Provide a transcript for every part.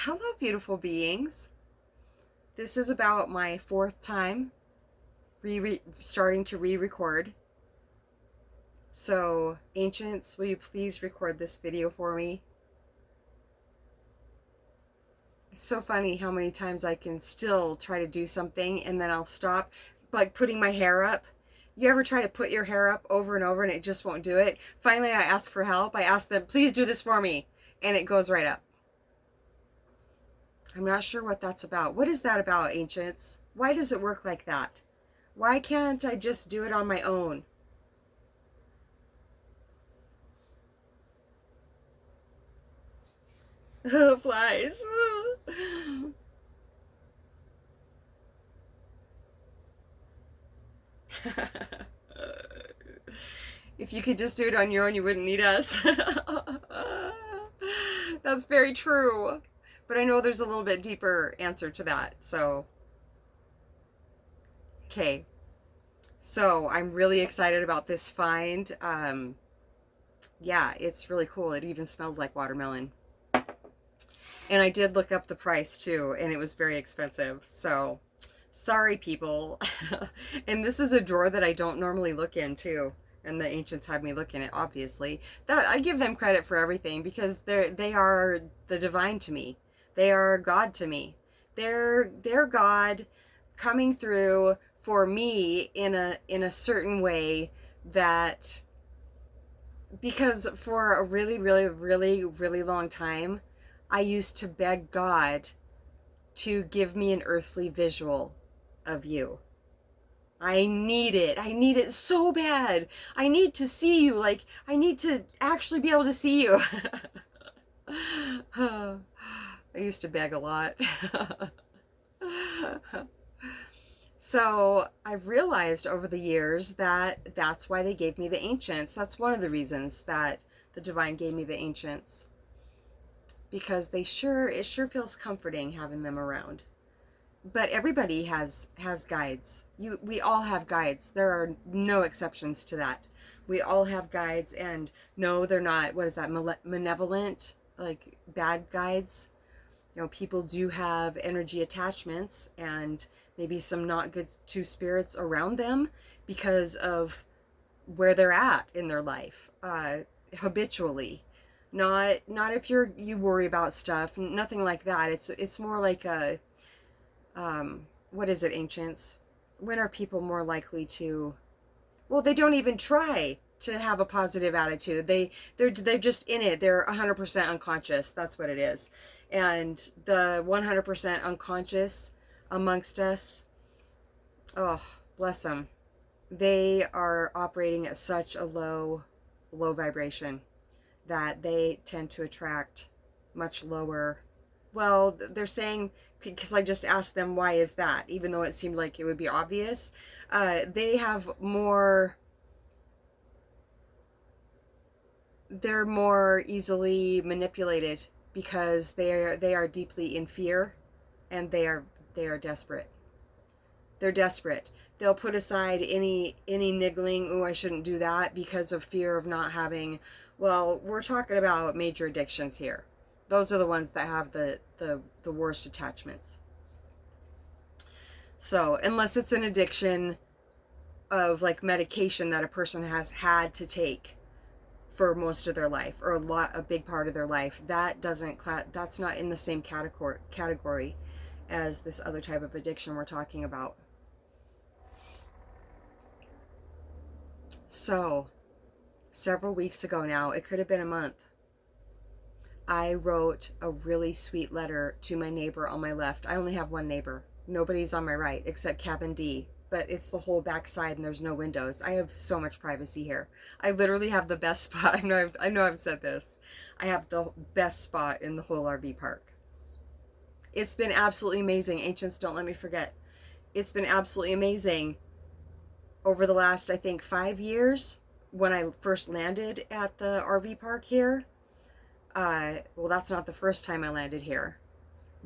Hello, beautiful beings. This is about my fourth time starting to re-record. So, ancients, will you please record this video for me? It's so funny how many times I can still try to do something and then I'll stop, like putting my hair up. You ever try to put your hair up over and over and it just won't do it? Finally, I ask for help. I ask them, please do this for me. And it goes right up. I'm not sure what that's about. What is that about, ancients? Why does it work like that? Why can't I just do it on my own? Flies. If you could just do it on your own, you wouldn't need us. That's very true. But I know there's a little bit deeper answer to that. So, okay. So I'm really excited about this find. Yeah, it's really cool. It even smells like watermelon. And I did look up the price too, and it was very expensive. So, sorry, people. And this is a drawer that I don't normally look in too. And the ancients had me look in it, obviously. That I give them credit for everything because they are the divine to me. They are God to me. They're God coming through for me in a certain way that, because for a really, really, really, really long time, I used to beg God to give me an earthly visual of you. I need it. I need it so bad. I need to see you. Like, I need to actually be able to see you. I used to beg a lot. So I've realized over the years that that's why they gave me the ancients. That's one of the reasons that the divine gave me the ancients. Because it sure feels comforting having them around. But everybody has guides. We all have guides. There are no exceptions to that. We all have guides, and no, they're not, what is that, malevolent, like bad guides. You know, people do have energy attachments and maybe some not good two spirits around them because of where they're at in their life, habitually. Not if you worry about stuff, nothing like that. It's more like a what is it, ancients? When are people more likely to? Well, they don't even try to have a positive attitude. They're just in it. They're 100% unconscious. That's what it is. And the 100% unconscious amongst us, oh, bless them. They are operating at such a low vibration that they tend to attract much lower. Well, they're saying, because I just asked them why is that, even though it seemed like it would be obvious. They have more, they're more easily manipulated because they are deeply in fear, and they are desperate. They're desperate. They'll put aside any niggling, oh, I shouldn't do that, because of fear of not having. Well, we're talking about major addictions here. Those are the ones that have the worst attachments. So, unless it's an addiction of like medication that a person has had to take for most of their life, or a big part of their life, that's not in the same category as this other type of addiction we're talking about. So, several weeks ago now, it could have been a month, I wrote a really sweet letter to my neighbor on my left. I only have one neighbor. Nobody's on my right except cabin D, but it's the whole back side and there's no windows. I have so much privacy here. I literally have the best spot. I know I've said this. I have the best spot in the whole RV park. It's been absolutely amazing. Ancients, don't let me forget. It's been absolutely amazing over the last, I think, 5 years when I first landed at the RV park here. Well, that's not the first time I landed here,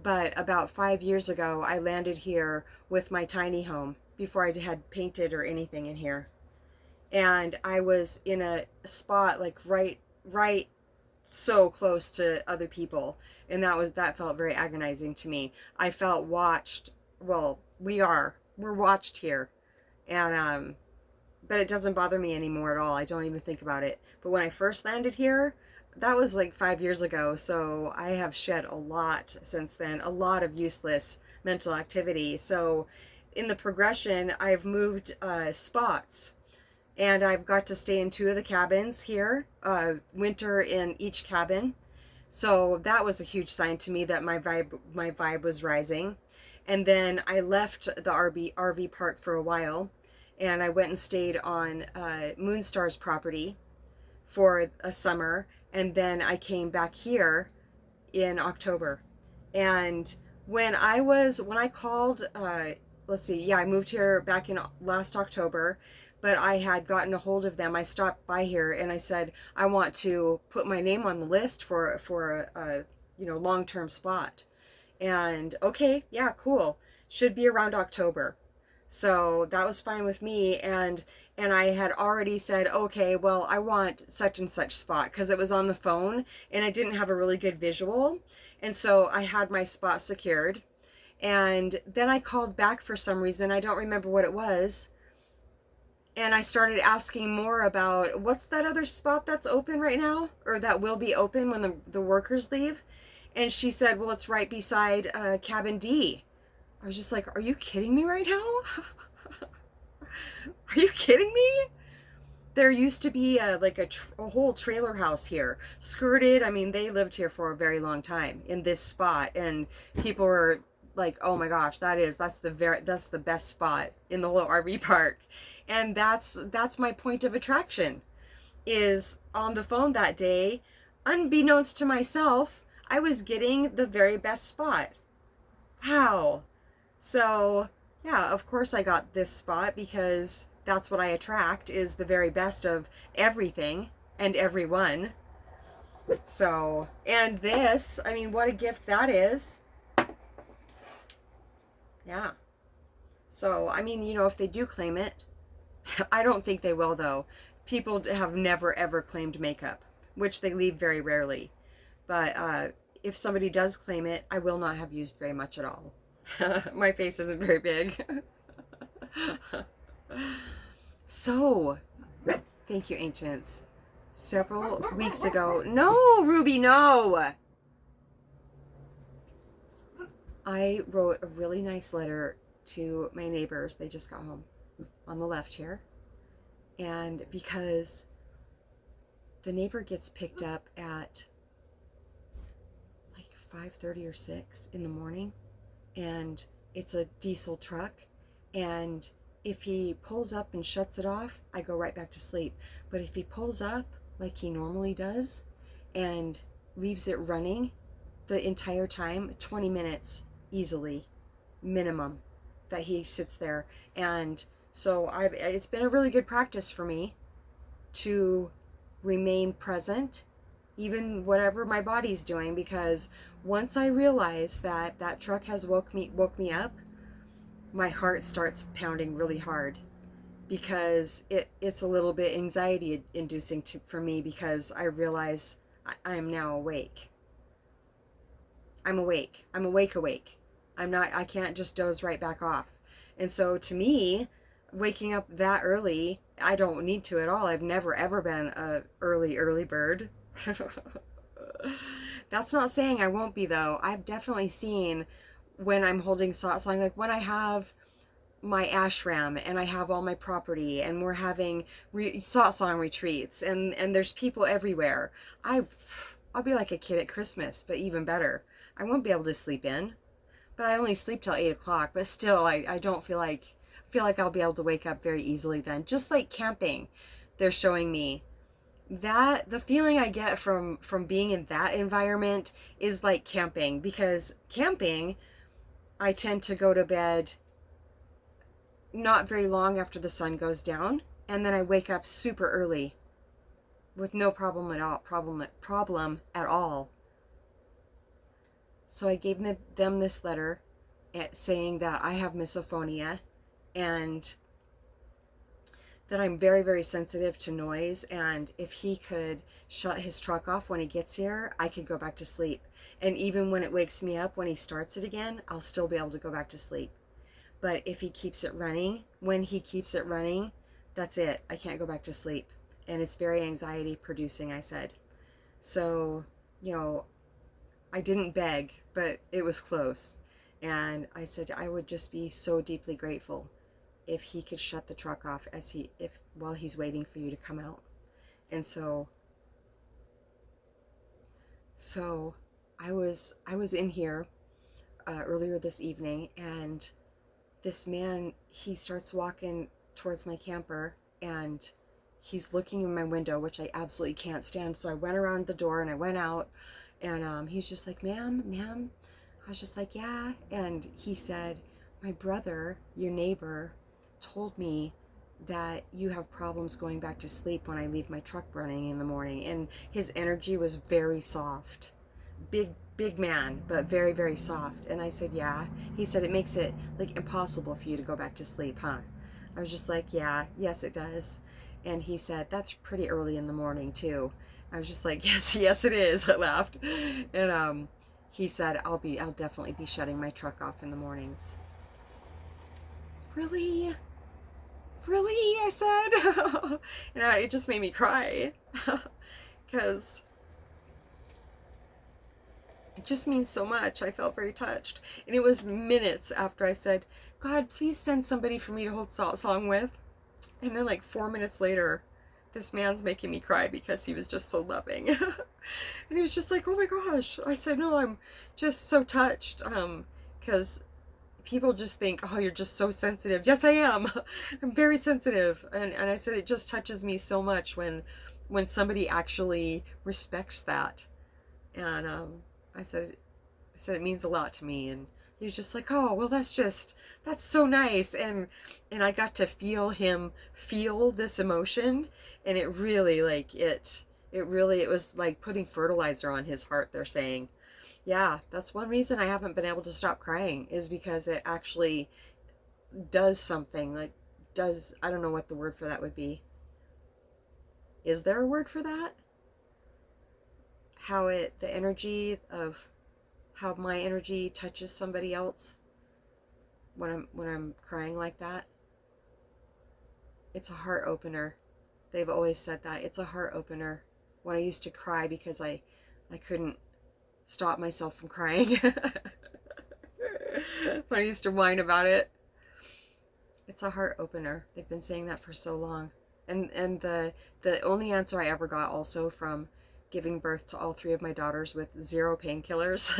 but about 5 years ago, I landed here with my tiny home before I had painted or anything in here. And I was in a spot like right so close to other people, and that felt very agonizing to me. I felt watched. Well, we're watched here, and but it doesn't bother me anymore at all. I don't even think about it. But when I first landed here, that was like 5 years ago, so I have shed a lot since then, a lot of useless mental activity. So in the progression, I've moved spots, and I've got to stay in two of the cabins here, winter in each cabin. So that was a huge sign to me that my vibe was rising. And then I left the RV park for a while, and I went and stayed on Moonstar's property for a summer, and then I came back here in October. And when I called, let's see, yeah, I moved here back in last October, but I had gotten a hold of them. I stopped by here and I said I want to put my name on the list for a long-term spot. And okay, yeah, cool. Should be around October. So that was fine with me, and I had already said, okay, well, I want such and such spot because it was on the phone and I didn't have a really good visual. And so I had my spot secured. And then I called back for some reason. I don't remember what it was. And I started asking more about what's that other spot that's open right now, or that will be open when the workers leave. And she said, well, it's right beside cabin D. I was just like, are you kidding me right now? Are you kidding me? There used to be a whole trailer house here, skirted. I mean, they lived here for a very long time in this spot, and people were like, "Oh my gosh, that's the best spot in the whole RV park," and that's my point of attraction. Is on the phone that day, unbeknownst to myself, I was getting the very best spot. Wow. So, yeah, of course I got this spot because that's what I attract is the very best of everything and everyone. So, and this, I mean, what a gift that is. Yeah. So, I mean, if they do claim it, I don't think they will though. People have never ever claimed makeup, which they leave very rarely. But if somebody does claim it, I will not have used very much at all. My face isn't very big. So, thank you, Ancients. Several weeks ago. No, Ruby, no! I wrote a really nice letter to my neighbors. They just got home on the left here. And because the neighbor gets picked up at like 5:30 or 6 in the morning, and it's a diesel truck, and if he pulls up and shuts it off, I go right back to sleep. But if he pulls up like he normally does and leaves it running the entire time, 20 minutes easily minimum that he sits there. And so it's been a really good practice for me to remain present, even whatever my body's doing, because once I realize that that truck has woke me up, my heart starts pounding really hard, because it's a little bit anxiety inducing for me, because I realize I'm now awake. I'm awake. I'm awake. I can't just doze right back off. And so to me, waking up that early, I don't need to at all. I've never ever been a early bird. That's not saying I won't be though. I've definitely seen when I'm holding satsang, like when I have my ashram and I have all my property and we're having satsang retreats and there's people everywhere. I'll be like a kid at Christmas, but even better. I won't be able to sleep in, but I only sleep till 8 o'clock. But still, I don't feel like I'll be able to wake up very easily then. Just like camping, they're showing me that the feeling I get from being in that environment is like camping, because camping, I tend to go to bed not very long after the sun goes down, and then I wake up super early with no problem at all. So I gave them this letter saying that I have misophonia, and that I'm very, very sensitive to noise, and if he could shut his truck off when he gets here, I could go back to sleep. And even when it wakes me up, when he starts it again, I'll still be able to go back to sleep. But if he keeps it running, when he keeps it running, that's it. I can't go back to sleep. And it's very anxiety producing, I said. So, you know, I didn't beg, but it was close. And I said I would just be so deeply grateful if he could shut the truck off while he's waiting for you to come out. And so I was in here earlier this evening, and this man, he starts walking towards my camper, and he's looking in my window, which I absolutely can't stand. So I went around the door and I went out, and he's just like, ma'am. I was just like, yeah. And he said, my brother, your neighbor, told me that you have problems going back to sleep when I leave my truck running in the morning. And his energy was very soft. Big man, but very, very soft. And I said, yeah. He said, it makes it like impossible for you to go back to sleep, huh? I was just like, yeah, yes, it does. And he said, that's pretty early in the morning too. I was just like, yes, it is. I laughed. And he said, I'll definitely be shutting my truck off in the mornings. Really? I said. And it just made me cry. Because it just means so much. I felt very touched. And it was minutes after I said, God, please send somebody for me to hold song with. And then like 4 minutes later, this man's making me cry because he was just so loving. And he was just like, oh my gosh. I said, no, I'm just so touched. Because people just think, oh, you're just so sensitive. Yes, I am. I'm very sensitive. And I said, it just touches me so much when somebody actually respects that. And I said it means a lot to me. And he was just like, oh, well, that's so nice. And I got to feel him feel this emotion. And it really, like, it was like putting fertilizer on his heart, they're saying. Yeah, that's one reason I haven't been able to stop crying, is because it actually does something. Like, I don't know what the word for that would be. Is there a word for that? The energy of how my energy touches somebody else when I'm crying like that. It's a heart opener. They've always said that. It's a heart opener. When I used to cry because I couldn't stop myself from crying. When I used to whine about it. It's a heart opener. They've been saying that for so long. And the only answer I ever got also from giving birth to all 3 of my daughters with 0 painkillers.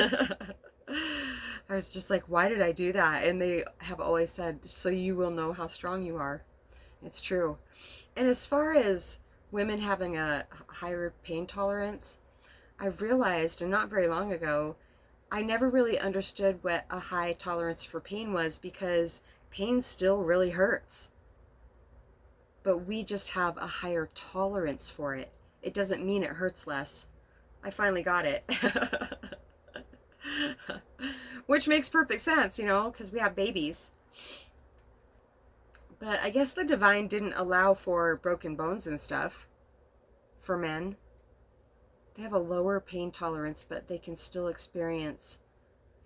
I was just like, why did I do that? And they have always said, so you will know how strong you are. It's true. And as far as women having a higher pain tolerance, I've realized, and not very long ago, I never really understood what a high tolerance for pain was, because pain still really hurts. But we just have a higher tolerance for it. It doesn't mean it hurts less. I finally got it. Which makes perfect sense, because we have babies. But I guess the divine didn't allow for broken bones and stuff for men. They have a lower pain tolerance, but they can still experience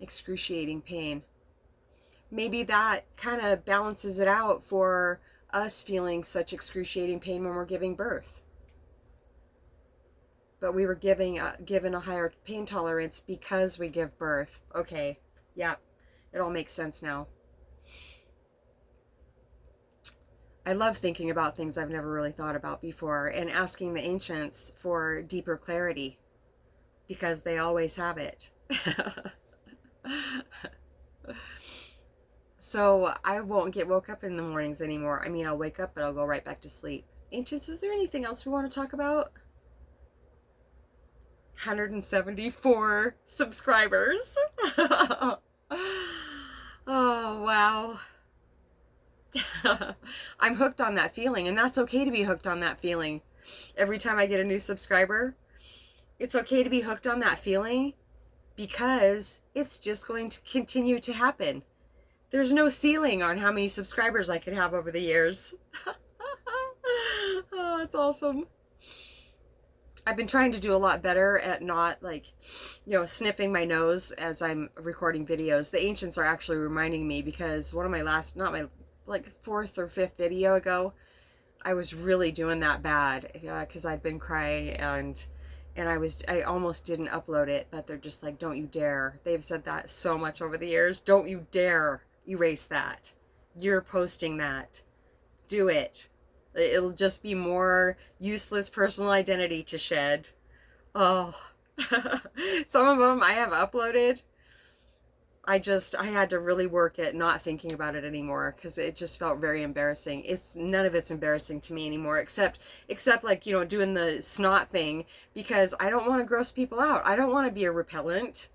excruciating pain. Maybe that kind of balances it out for us feeling such excruciating pain when we're giving birth. But we were given a higher pain tolerance because we give birth. Okay, yeah, it all makes sense now. I love thinking about things I've never really thought about before, and asking the ancients for deeper clarity, because they always have it. So I won't get woke up in the mornings anymore. I mean, I'll wake up, but I'll go right back to sleep. Ancients, is there anything else we want to talk about? 174 subscribers. Oh, wow. I'm hooked on that feeling, and that's okay to be hooked on that feeling. Every time I get a new subscriber, it's okay to be hooked on that feeling, because it's just going to continue to happen. There's no ceiling on how many subscribers I could have over the years. Oh, that's awesome. I've been trying to do a lot better at not, like, sniffing my nose as I'm recording videos. The ancients are actually reminding me, because one of my last, not my, like, fourth or fifth video ago, I was really doing that bad, because I'd been crying, and I almost didn't upload it, but they're just like, don't you dare. They've said that so much over the years. Don't you dare erase that. You're posting that. Do it. It'll just be more useless personal identity to shed. Oh. Some of them I have uploaded. I had to really work at not thinking about it anymore, because it just felt very embarrassing. None of it's embarrassing to me anymore, except like, doing the snot thing, because I don't want to gross people out. I don't want to be a repellent.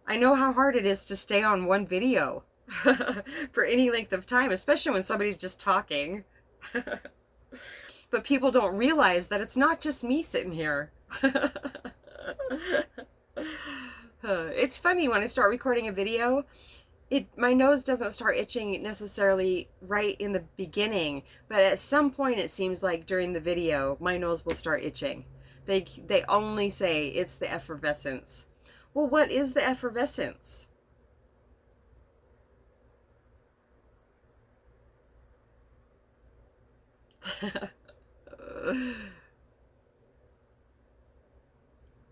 I know how hard it is to stay on one video for any length of time, especially when somebody's just talking. But people don't realize that it's not just me sitting here. It's funny, when I start recording a video, my nose doesn't start itching necessarily right in the beginning, but at some point it seems like during the video my nose will start itching. They only say it's the effervescence. Well, what is the effervescence?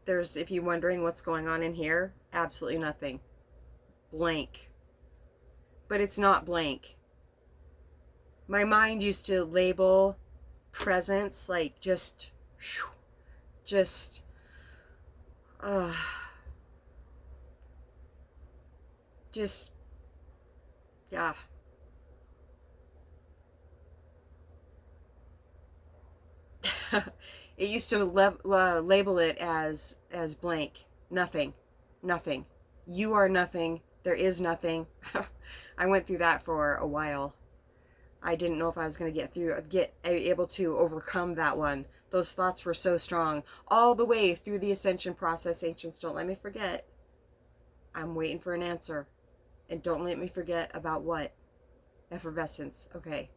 If you're wondering what's going on in here, absolutely nothing. Blank. But it's not blank. My mind used to label presence like just, yeah. It used to label it as blank. Nothing. Nothing. You are nothing. There is nothing. I went through that for a while. I didn't know if I was going to get able to overcome that one. Those thoughts were so strong. All the way through the ascension process, ancients, don't let me forget. I'm waiting for an answer. And don't let me forget about what? Effervescence. Okay.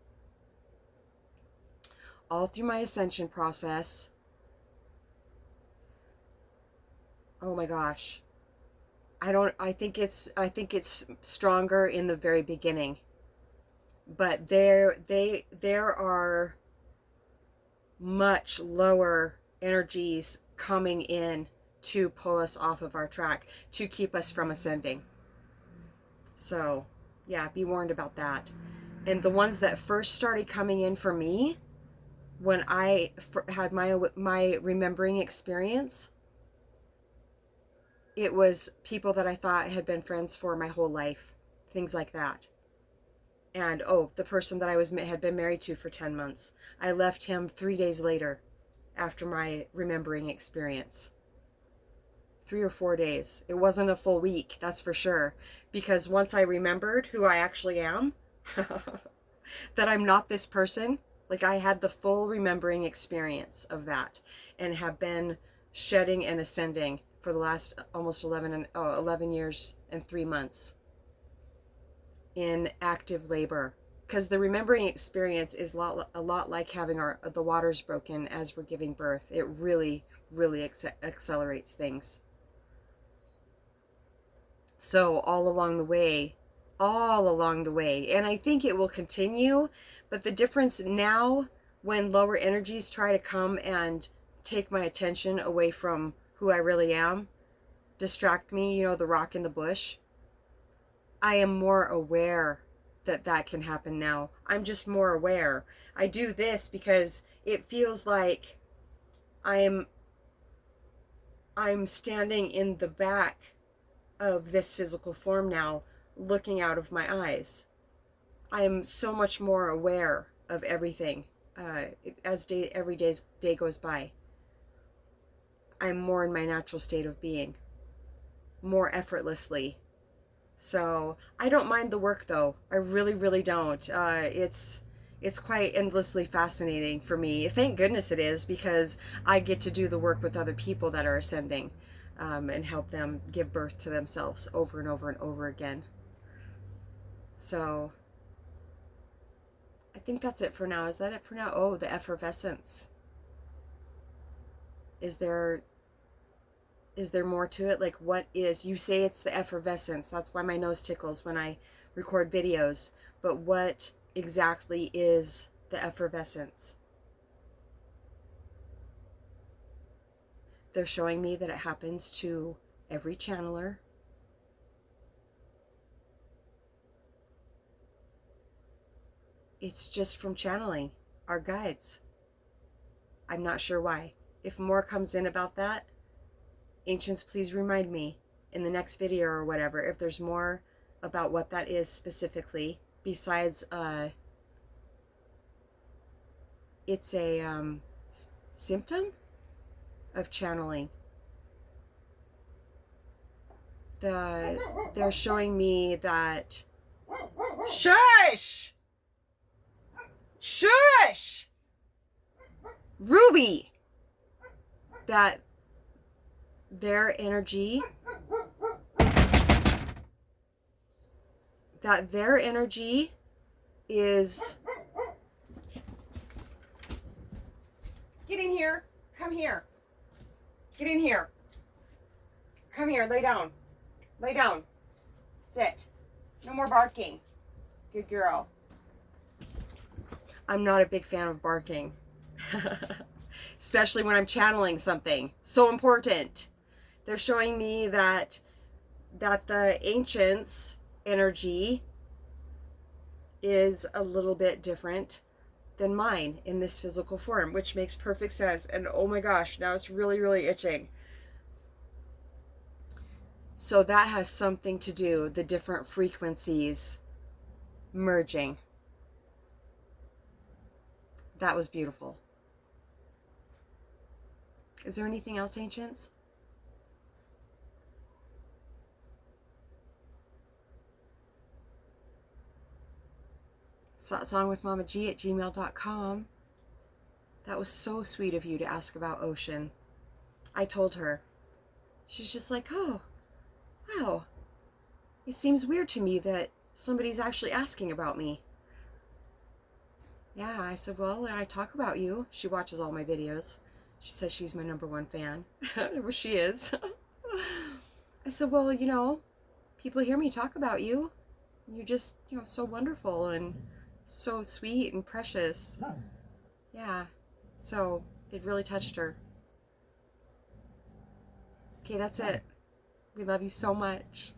All through my ascension process. Oh my gosh. I think it's stronger in the very beginning. But there are much lower energies coming in to pull us off of our track, to keep us from ascending. So, yeah, be warned about that. And the ones that first started coming in for me, when I had my remembering experience, it was people that I thought had been friends for my whole life, things like that. And the person that had been married to for 10 months, I left him 3 days later after my remembering experience. 3 or 4 days. It wasn't a full week, that's for sure, because once I remembered who I actually am, that I'm not this person, like I had the full remembering experience of that, and have been shedding and ascending for the last almost 11 years and 3 months in active labor. Because the remembering experience is a lot like having the waters broken as we're giving birth. It really, really accelerates things. So all along the way, and I think it will continue, but the difference now, when lower energies try to come and take my attention away from who I really am, distract me, the rock in the bush, I am more aware that can happen now. I'm just more aware. I do this because it feels like I'm standing in the back of this physical form now, looking out of my eyes. I am so much more aware of everything as every day goes by. I'm more in my natural state of being, more effortlessly. So I don't mind the work, though. I really, really don't. It's quite endlessly fascinating for me. Thank goodness it is, because I get to do the work with other people that are ascending, and help them give birth to themselves over and over and over again. So I think that's it for now. Is that it for now? Oh, the effervescence. Is there more to it? Like, what is, you say it's the effervescence. That's why my nose tickles when I record videos. But what exactly is the effervescence? They're showing me that it happens to every channeler. It's just from channeling our guides. I'm not sure why. If more comes in about that, Ancients, please remind me in the next video or whatever if there's more about what that is specifically, besides it's a symptom of channeling. They're showing me that, shush! Shush! Ruby! That their energy is, get in here, come here, get in here, come here, lay down, sit, no more barking, good girl. I'm not a big fan of barking. Especially when I'm channeling something so important. They're showing me that the ancients' energy is a little bit different than mine in this physical form, which makes perfect sense. And oh my gosh, now it's really, really itching. So that has something to do, the different frequencies merging. That was beautiful. Is there anything else, Ancients? songwithmamag@gmail.com. That was so sweet of you to ask about Ocean. I told her. She's just like, oh, wow. It seems weird to me that somebody's actually asking about me. Yeah, I said, well, I talk about you. She watches all my videos. She says she's my #1 fan. Well, she is. I said, well, you know, people hear me talk about you. You're just, you know, so wonderful and so sweet and precious. Yeah. So it really touched her. Okay, that's it. We love you so much.